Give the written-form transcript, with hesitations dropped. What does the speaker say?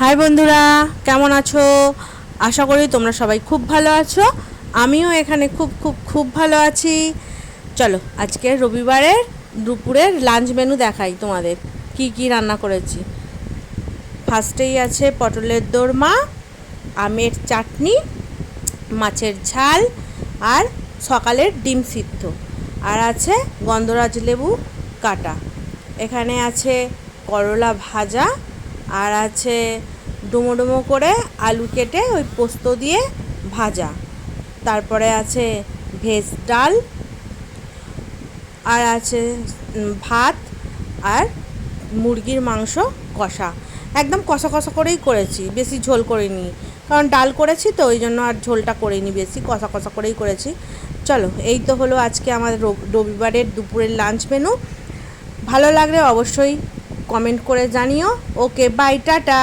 High বন্ধুরা, কেমন আছো? আশা করি তোমরা সবাই খুব ভালো আছো। আমিও এখানে খুব খুব খুব ভালো আছি। চলো আজকে রবিবারের দুপুরের লাঞ্চ মেনু দেখাই তোমাদের কি কি রান্না করেছি। ফার্স্টেই আছে পটলের দোরমা, আমের চাটনি, মাছের ঝাল আর সকালের ডিম সিদ্ধ, আর আছে গন্ধরাজ লেবু কাটা। এখানে আছে করলা ভাজা, আর আছে ডুমো ডুমো করে আলু কেটে ওই পোস্ত দিয়ে ভাজা। তারপরে আছে ভেজ ডাল, আর আছে ভাত আর মুরগির মাংস কষা। একদম কষা কষা করেই করেছি, বেশি ঝোল করিনি, কারণ ডাল করেছি তো ওই জন্য আর ঝোলটা করিনি, বেশি কষা কষা করেই করেছি। চলো, এই তো হলো আজকে আমাদের রবিবারের দুপুরের লাঞ্চ মেনু। ভালো লাগলে অবশ্যই কমেন্ট করে জানিও। ওকে, বাই, টাটা।